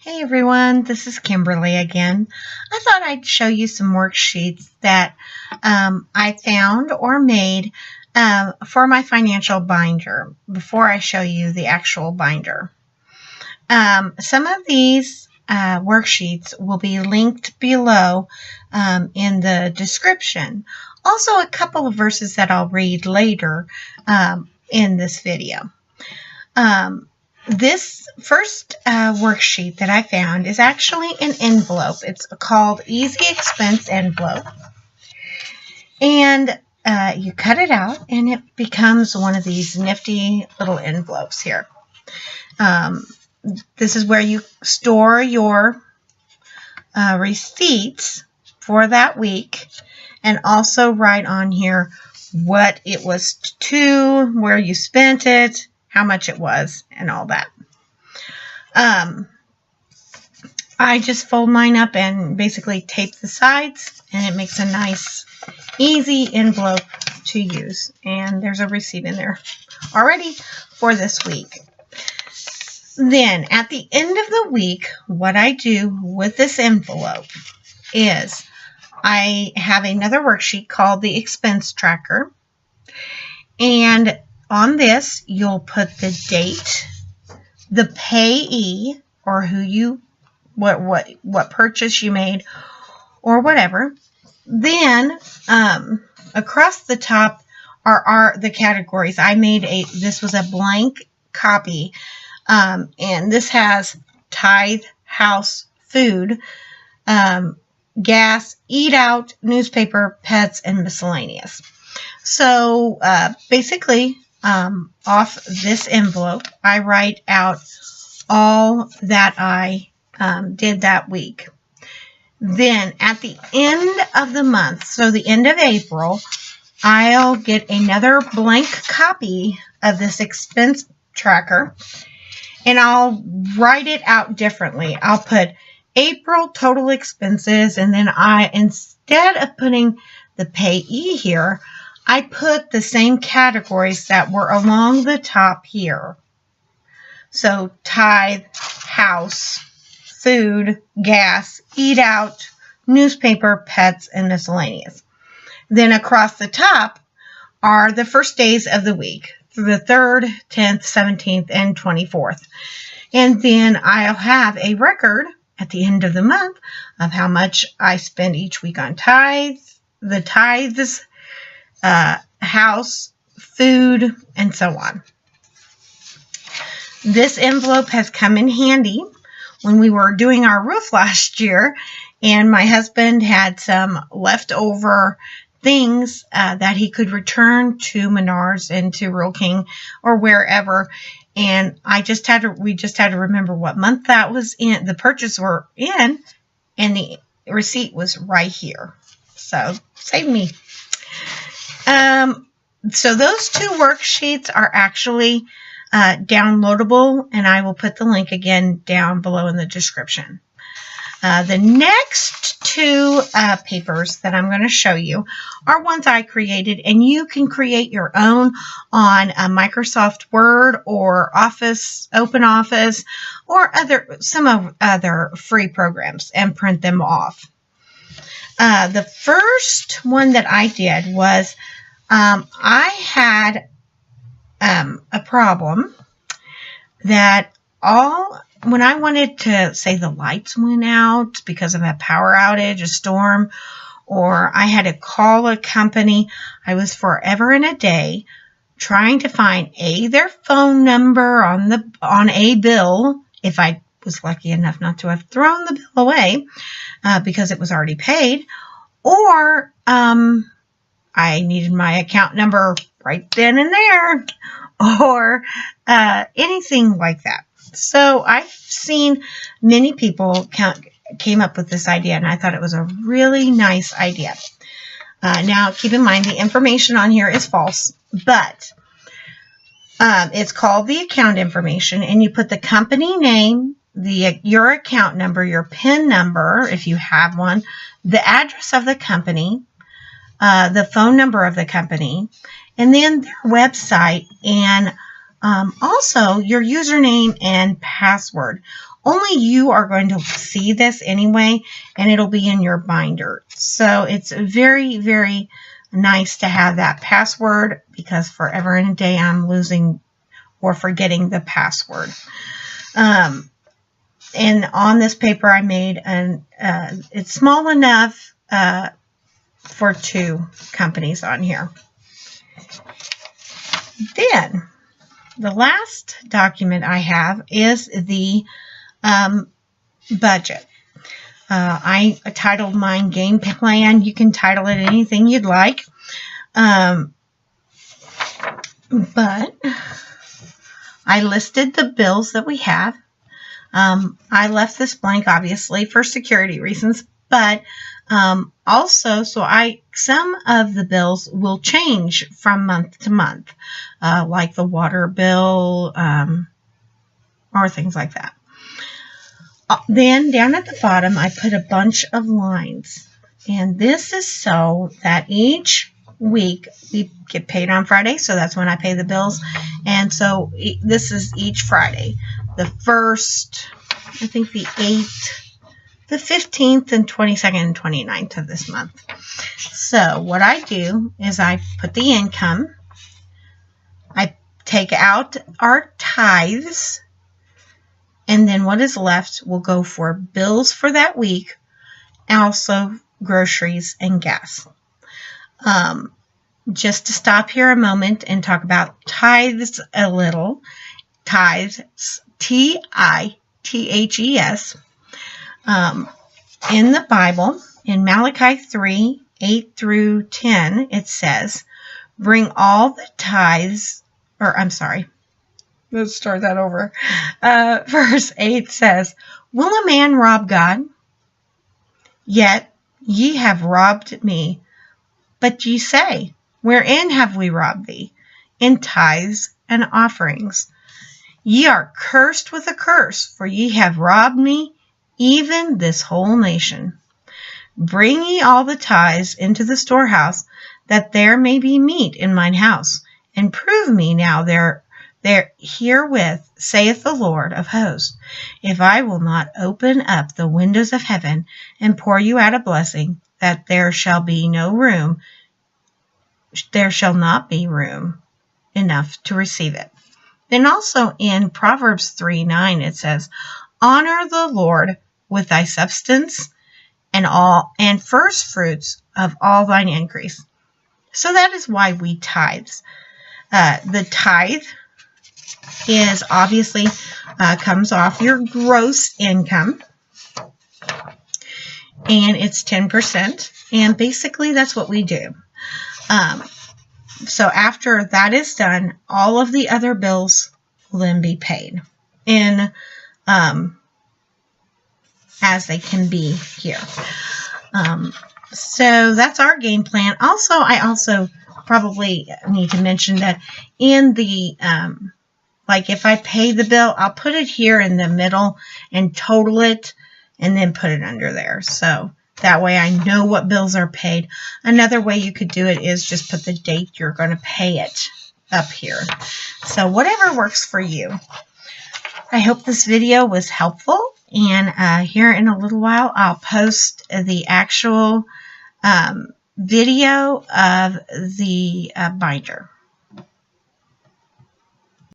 Hey everyone, this is Kimberly again. I thought I'd show you some worksheets that I found or made for my financial binder before I show you the actual binder. Some of these worksheets will be linked below in the description. Also, a couple of verses that I'll read later in this video. This first worksheet that I found is actually an envelope. It's called Easy Expense Envelope. And you cut it out and it becomes one of these nifty little envelopes here. This is where you store your receipts for that week and also write on here what it was to, where you spent it, how much it was, and all that. I just fold mine up and basically tape the sides, and it makes a nice, easy envelope to use. And there's a receipt in there already for this week. Then, at the end of the week, what I do with this envelope is I have another worksheet called the Expense Tracker, and on this, you'll put the date, the payee, or who you, what purchase you made, or whatever. Then, across the top are the categories. I made this was a blank copy, and this has tithe, house, food, gas, eat out, newspaper, pets, and miscellaneous. So, basically, off this envelope, I write out all that I did that week. Then at the end of the month, so the end of April, I'll get another blank copy of this expense tracker and I'll write it out differently. I'll put April total expenses, and then instead of putting the payee here, I put the same categories that were along the top here. So tithe, house, food, gas, eat out, newspaper, pets, and miscellaneous. Then across the top are the first days of the week, the 3rd, 10th, 17th, and 24th. And then I'll have a record at the end of the month of how much I spend each week on tithes, the tithes, house, food, and so on. This envelope has come in handy when we were doing our roof last year, and my husband had some leftover things that he could return to Menards and to Rural King or wherever, and we just had to remember what month that was in, the purchase were in, and the receipt was right here. So save me. So those two worksheets are actually downloadable, and I will put the link again down below in the description. The next two papers that I'm going to show you are ones I created, and you can create your own on Microsoft Word or Office, OpenOffice, or some other free programs and print them off. The first one that I did was I had a problem that when I wanted to say the lights went out because of a power outage, a storm, or I had to call a company, I was forever and a day trying to find their phone number on a bill, if I was lucky enough not to have thrown the bill away because it was already paid, or I needed my account number right then and there, or anything like that. So I've seen many people came up with this idea, and I thought it was a really nice idea. Now, keep in mind, the information on here is false, but it's called the account information, and you put the company name, your account number, your PIN number, if you have one, the address of the company, the phone number of the company, and then their website, and also your username and password. only you are going to see this anyway, and it'll be in your binder. So it's very, very nice to have that password, because forever and a day I'm losing or forgetting the password. And on this paper I made, it's small enough for 2 companies on here. Then the last document I have is the budget. I titled mine Game Plan. You can title it anything you'd like. But I listed the bills that we have. I left this blank, obviously, for security reasons, but also, some of the bills will change from month to month, like the water bill, or things like that. Then down at the bottom, I put a bunch of lines, and this is so that each week we get paid on Friday, so that's when I pay the bills, and so this is each Friday, the 1st, I think the 8th, the 15th, and 22nd and 29th of this month. So what I do is I put the income, I take out our tithes, and then what is left will go for bills for that week, and also groceries and gas. Just to stop here a moment and talk about tithes a little. Tithes, Tithes. In the Bible, in Malachi 3, 8 through 10, it says, bring all the tithes, let's start that over. Verse 8 says, will a man rob God? Yet ye have robbed me. But ye say, wherein have we robbed thee? In tithes and offerings. Ye are cursed with a curse, for ye have robbed me, even this whole nation. Bring ye all the tithes into the storehouse, that there may be meat in mine house, and prove me now there herewith, saith the Lord of hosts, if I will not open up the windows of heaven and pour you out a blessing, that there shall not be room enough to receive it. Then also in Proverbs 3:9 it says, honor the Lord with thy substance and first fruits of all thine increase. So that is why we tithes. The tithe is obviously comes off your gross income, and it's 10%, and basically that's what we do. So after that is done, all of the other bills will then be paid in as they can be here. So that's our game plan. Also, I also probably need to mention that in the like if I pay the bill, I'll put it here in the middle and total it and then put it under there. So that way I know what bills are paid. Another way you could do it is just put the date you're going to pay it up here. So whatever works for you. I hope this video was helpful. And here in a little while, I'll post the actual video of the binder.